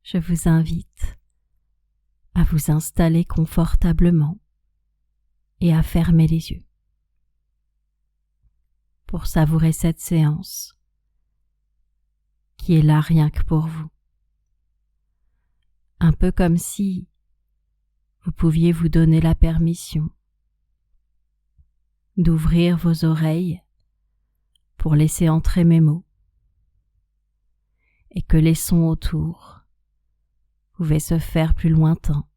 je vous invite à vous installer confortablement et à fermer les yeux pour savourer cette séance qui est là rien que pour vous. Un peu comme si vous pouviez vous donner la permission d'ouvrir vos oreilles pour laisser entrer mes mots et que les sons autour pouvaient se faire plus lointains,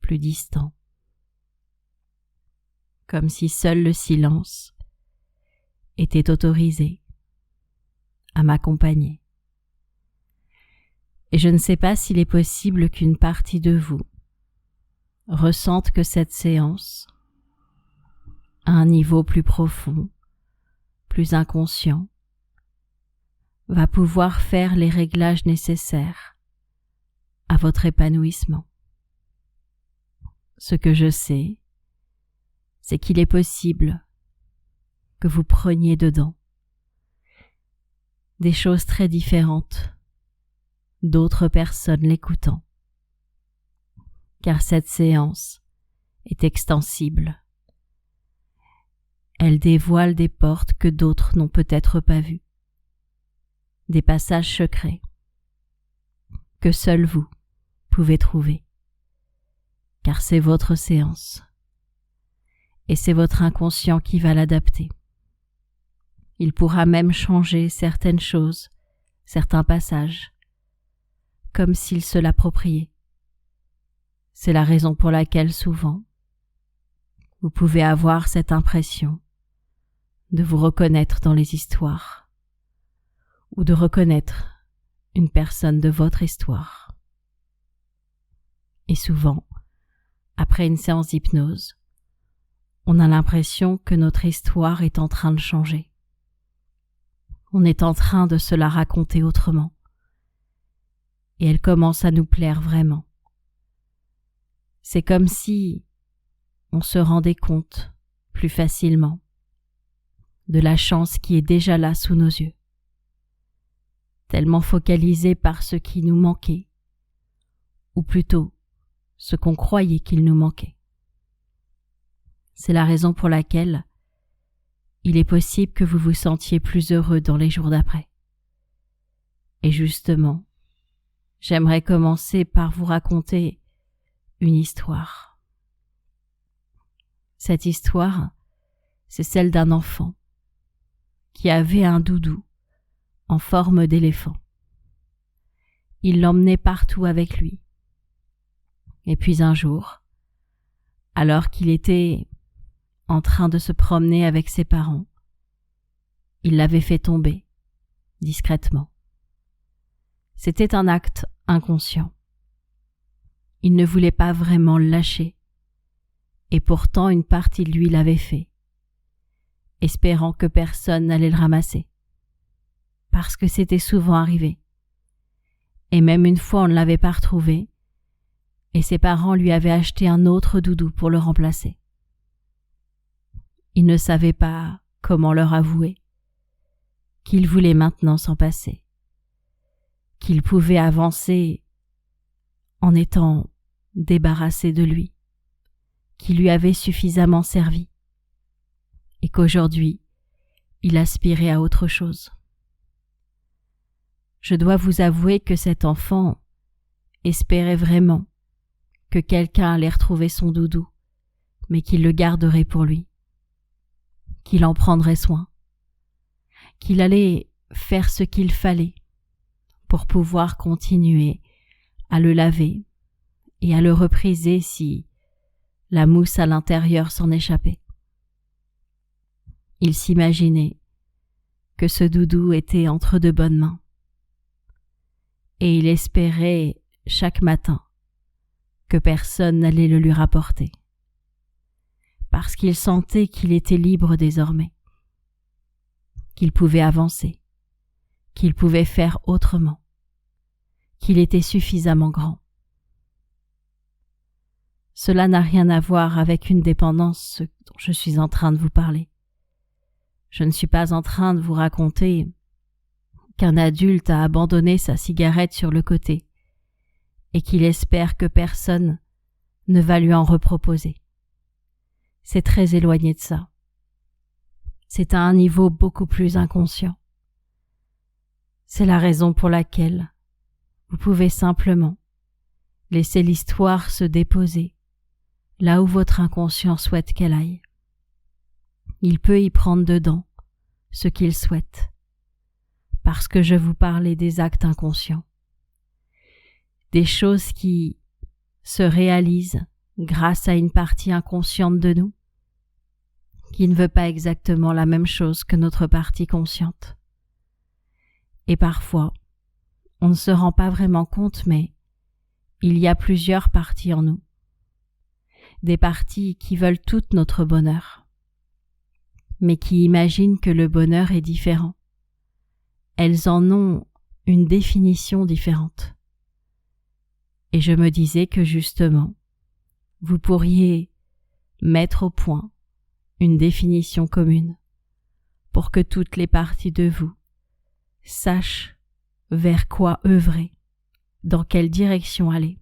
plus distants, comme si seul le silence était autorisé à m'accompagner. Et je ne sais pas s'il est possible qu'une partie de vous ressente que cette séance, à un niveau plus profond, plus inconscient, va pouvoir faire les réglages nécessaires à votre épanouissement. Ce que je sais, c'est qu'il est possible que vous preniez dedans des choses très différentes d'autres personnes l'écoutant, car cette séance est extensible. Elle dévoile des portes que d'autres n'ont peut-être pas vues, des passages secrets que seul vous pouvez trouver, car c'est votre séance et c'est votre inconscient qui va l'adapter. Il pourra même changer certaines choses, certains passages, comme s'il se l'appropriait. C'est la raison pour laquelle souvent vous pouvez avoir cette impression de vous reconnaître dans les histoires ou de reconnaître une personne de votre histoire. Et souvent, après une séance d'hypnose, on a l'impression que notre histoire est en train de changer. On est en train de se la raconter autrement. Et elle commence à nous plaire vraiment. C'est comme si on se rendait compte plus facilement de la chance qui est déjà là sous nos yeux, tellement focalisés par ce qui nous manquait, ou plutôt ce qu'on croyait qu'il nous manquait. C'est la raison pour laquelle il est possible que vous vous sentiez plus heureux dans les jours d'après. Et justement, j'aimerais commencer par vous raconter une histoire. Cette histoire, c'est celle d'un enfant qui avait un doudou en forme d'éléphant. Il l'emmenait partout avec lui. Et puis un jour, alors qu'il était en train de se promener avec ses parents, il l'avait fait tomber, discrètement. C'était un acte inconscient. Il ne voulait pas vraiment le lâcher, et pourtant une partie de lui l'avait fait, espérant que personne n'allait le ramasser, parce que c'était souvent arrivé. Et même une fois on ne l'avait pas retrouvé, et ses parents lui avaient acheté un autre doudou pour le remplacer. Il ne savait pas comment leur avouer qu'il voulait maintenant s'en passer, qu'il pouvait avancer en étant débarrassé de lui, qui lui avait suffisamment servi, et qu'aujourd'hui, il aspirait à autre chose. Je dois vous avouer que cet enfant espérait vraiment que quelqu'un allait retrouver son doudou, mais qu'il le garderait pour lui, qu'il en prendrait soin, qu'il allait faire ce qu'il fallait pour pouvoir continuer à le laver et à le repriser si la mousse à l'intérieur s'en échappait. Il s'imaginait que ce doudou était entre de bonnes mains, et il espérait chaque matin que personne n'allait le lui rapporter, parce qu'il sentait qu'il était libre désormais, qu'il pouvait avancer, qu'il pouvait faire autrement, qu'il était suffisamment grand. Cela n'a rien à voir avec une dépendance dont je suis en train de vous parler. Je ne suis pas en train de vous raconter qu'un adulte a abandonné sa cigarette sur le côté et qu'il espère que personne ne va lui en reproposer. C'est très éloigné de ça. C'est à un niveau beaucoup plus inconscient. C'est la raison pour laquelle vous pouvez simplement laisser l'histoire se déposer là où votre inconscient souhaite qu'elle aille. Il peut y prendre dedans ce qu'il souhaite, parce que je vous parlais des actes inconscients, des choses qui se réalisent grâce à une partie inconsciente de nous, qui ne veut pas exactement la même chose que notre partie consciente. Et parfois, on ne se rend pas vraiment compte, mais il y a plusieurs parties en nous, des parties qui veulent toutes notre bonheur, mais qui imaginent que le bonheur est différent. Elles en ont une définition différente. Et je me disais que justement, vous pourriez mettre au point une définition commune pour que toutes les parties de vous sachent vers quoi œuvrer, dans quelle direction aller.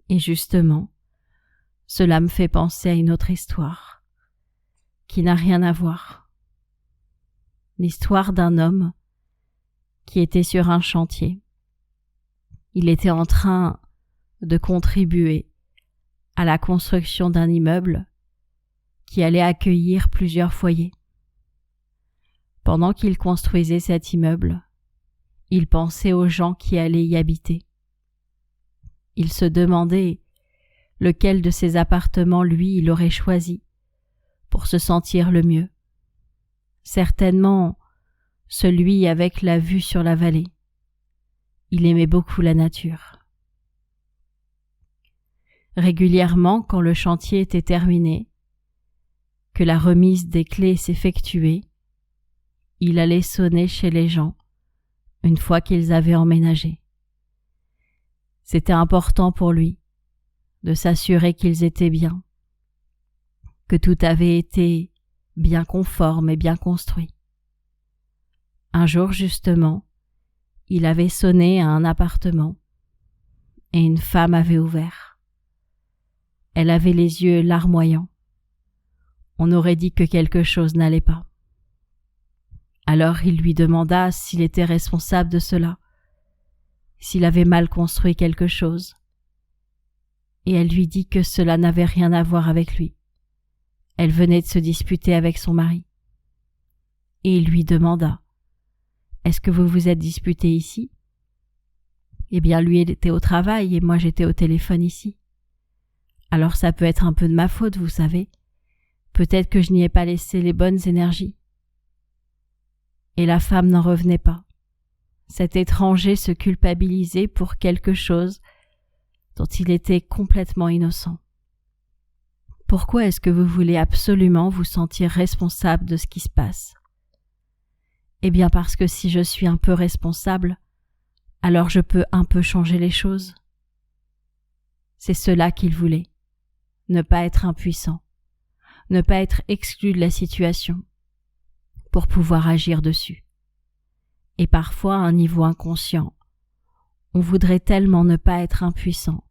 Et justement, cela me fait penser à une autre histoire qui n'a rien à voir. L'histoire d'un homme qui était sur un chantier. Il était en train de contribuer à la construction d'un immeuble qui allait accueillir plusieurs foyers. Pendant qu'il construisait cet immeuble, il pensait aux gens qui allaient y habiter. Il se demandait lequel de ces appartements lui il aurait choisi pour se sentir le mieux. Certainement celui avec la vue sur la vallée. Il aimait beaucoup la nature. Régulièrement, quand le chantier était terminé, que la remise des clés s'effectuait, il allait sonner chez les gens une fois qu'ils avaient emménagé. C'était important pour lui de s'assurer qu'ils étaient bien, que tout avait été bien conforme et bien construit. Un jour justement, il avait sonné à un appartement et une femme avait ouvert. Elle avait les yeux larmoyants. On aurait dit que quelque chose n'allait pas. Alors il lui demanda s'il était responsable de cela, s'il avait mal construit quelque chose. Et elle lui dit que cela n'avait rien à voir avec lui. Elle venait de se disputer avec son mari. Et il lui demanda « Est-ce que vous vous êtes disputé ici ?» Eh bien, lui, il était au travail et moi, j'étais au téléphone ici. Alors ça peut être un peu de ma faute, vous savez. Peut-être que je n'y ai pas laissé les bonnes énergies. Et la femme n'en revenait pas. Cet étranger se culpabilisait pour quelque chose dont il était complètement innocent. Pourquoi est-ce que vous voulez absolument vous sentir responsable de ce qui se passe ? Eh bien parce que si je suis un peu responsable, alors je peux un peu changer les choses. C'est cela qu'il voulait, ne pas être impuissant, ne pas être exclu de la situation pour pouvoir agir dessus. Et parfois, à un niveau inconscient, on voudrait tellement ne pas être impuissant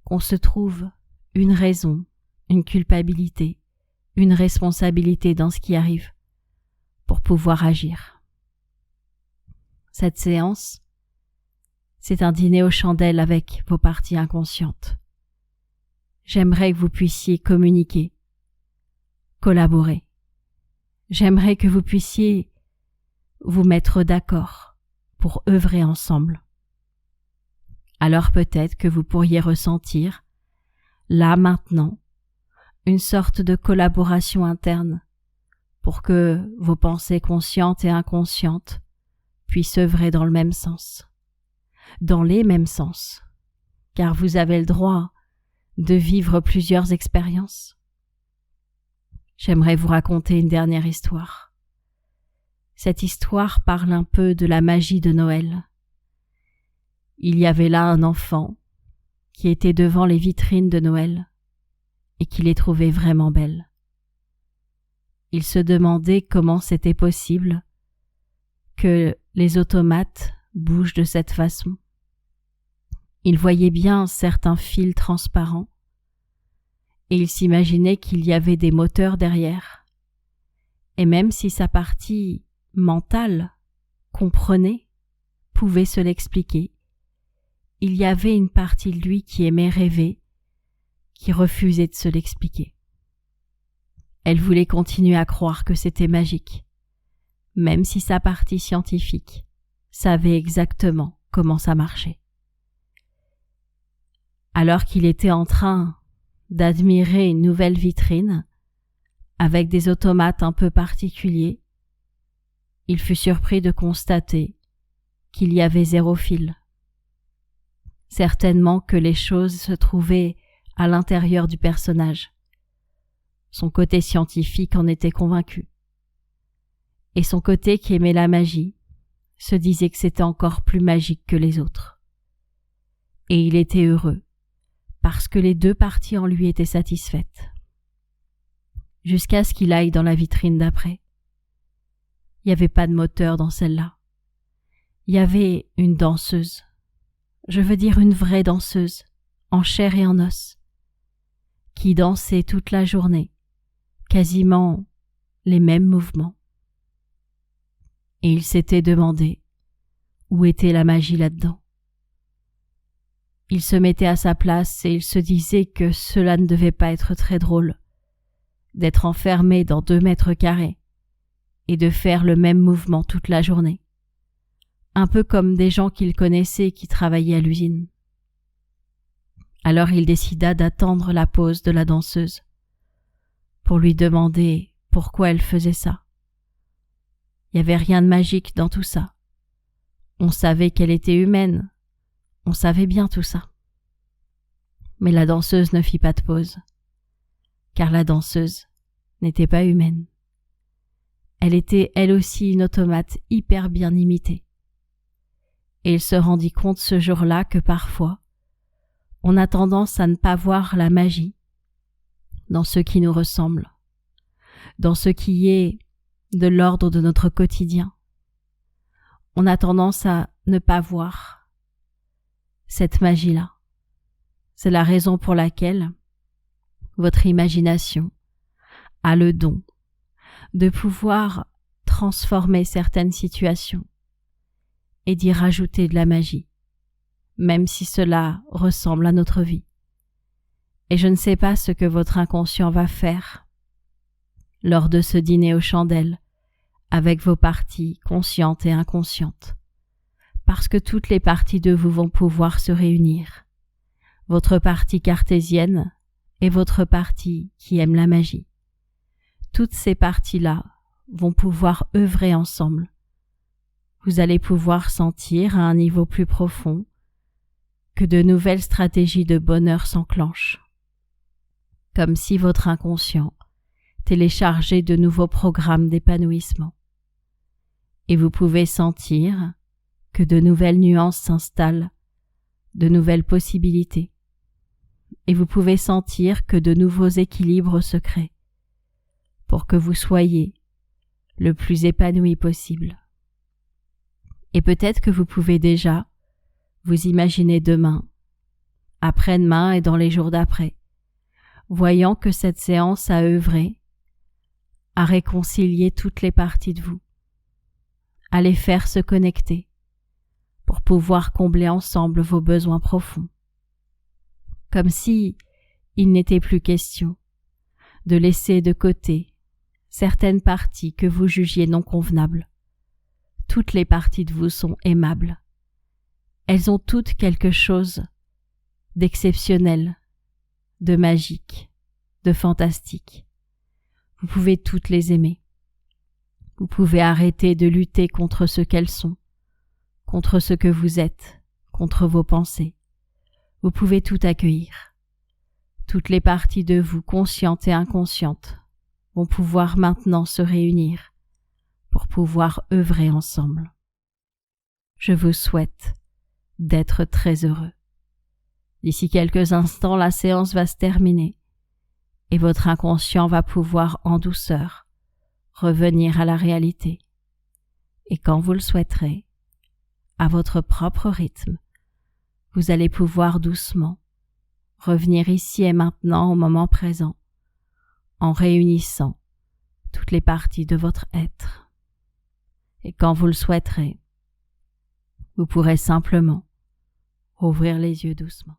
qu'on se trouve une raison, une culpabilité, une responsabilité dans ce qui arrive pour pouvoir agir. Cette séance, c'est un dîner aux chandelles avec vos parties inconscientes. J'aimerais que vous puissiez communiquer, collaborer. J'aimerais que vous puissiez vous mettre d'accord pour œuvrer ensemble. Alors peut-être que vous pourriez ressentir, là maintenant, une sorte de collaboration interne pour que vos pensées conscientes et inconscientes puissent œuvrer dans le même sens, dans les mêmes sens, car vous avez le droit de vivre plusieurs expériences. J'aimerais vous raconter une dernière histoire. Cette histoire parle un peu de la magie de Noël. Il y avait là un enfant qui était devant les vitrines de Noël et qui les trouvait vraiment belles. Il se demandait comment c'était possible que les automates bougent de cette façon. Il voyait bien certains fils transparents et il s'imaginait qu'il y avait des moteurs derrière. Et même si sa partie mentale comprenait, pouvait se l'expliquer, il y avait une partie de lui qui aimait rêver, qui refusait de se l'expliquer. Elle voulait continuer à croire que c'était magique, même si sa partie scientifique savait exactement comment ça marchait. Alors qu'il était en train d'admirer une nouvelle vitrine avec des automates un peu particuliers, il fut surpris de constater qu'il y avait 0 fil. Certainement que les choses se trouvaient à l'intérieur du personnage. Son côté scientifique en était convaincu. Et son côté qui aimait la magie se disait que c'était encore plus magique que les autres. Et il était heureux, parce que les 2 parties en lui étaient satisfaites. Jusqu'à ce qu'il aille dans la vitrine d'après. Il n'y avait pas de moteur dans celle-là. Il y avait une danseuse. Je veux dire une vraie danseuse, en chair et en os, qui dansait toute la journée, quasiment les mêmes mouvements. Et il s'était demandé où était la magie là-dedans. Il se mettait à sa place et il se disait que cela ne devait pas être très drôle, d'être enfermé dans 2 mètres carrés et de faire le même mouvement toute la journée, un peu comme des gens qu'il connaissait qui travaillaient à l'usine. Alors il décida d'attendre la pause de la danseuse pour lui demander pourquoi elle faisait ça. Il n'y avait rien de magique dans tout ça. On savait qu'elle était humaine, on savait bien tout ça. Mais la danseuse ne fit pas de pause, car la danseuse n'était pas humaine. Elle était elle aussi une automate hyper bien imitée. Et il se rendit compte ce jour-là que parfois, on a tendance à ne pas voir la magie dans ce qui nous ressemble, dans ce qui est de l'ordre de notre quotidien. On a tendance à ne pas voir cette magie-là. C'est la raison pour laquelle votre imagination a le don de pouvoir transformer certaines situations et d'y rajouter de la magie, même si cela ressemble à notre vie. Et je ne sais pas ce que votre inconscient va faire lors de ce dîner aux chandelles avec vos parties conscientes et inconscientes, parce que toutes les parties de vous vont pouvoir se réunir, votre partie cartésienne et votre partie qui aime la magie. Toutes ces parties-là vont pouvoir œuvrer ensemble. Vous allez pouvoir sentir à un niveau plus profond que de nouvelles stratégies de bonheur s'enclenchent, comme si votre inconscient téléchargeait de nouveaux programmes d'épanouissement. Et vous pouvez sentir que de nouvelles nuances s'installent, de nouvelles possibilités. Et vous pouvez sentir que de nouveaux équilibres se créent pour que vous soyez le plus épanoui possible. Et peut-être que vous pouvez déjà vous imaginer demain, après-demain et dans les jours d'après, voyant que cette séance a œuvré à réconcilier toutes les parties de vous, à les faire se connecter pour pouvoir combler ensemble vos besoins profonds. Comme si il n'était plus question de laisser de côté certaines parties que vous jugiez non convenables. Toutes les parties de vous sont aimables. Elles ont toutes quelque chose d'exceptionnel, de magique, de fantastique. Vous pouvez toutes les aimer. Vous pouvez arrêter de lutter contre ce qu'elles sont, contre ce que vous êtes, contre vos pensées. Vous pouvez tout accueillir. Toutes les parties de vous, conscientes et inconscientes, vont pouvoir maintenant se réunir pour pouvoir œuvrer ensemble. Je vous souhaite d'être très heureux. D'ici quelques instants, la séance va se terminer et votre inconscient va pouvoir en douceur revenir à la réalité. Et quand vous le souhaiterez, à votre propre rythme, vous allez pouvoir doucement revenir ici et maintenant au moment présent, en réunissant toutes les parties de votre être. Et quand vous le souhaiterez, vous pourrez simplement ouvrir les yeux doucement.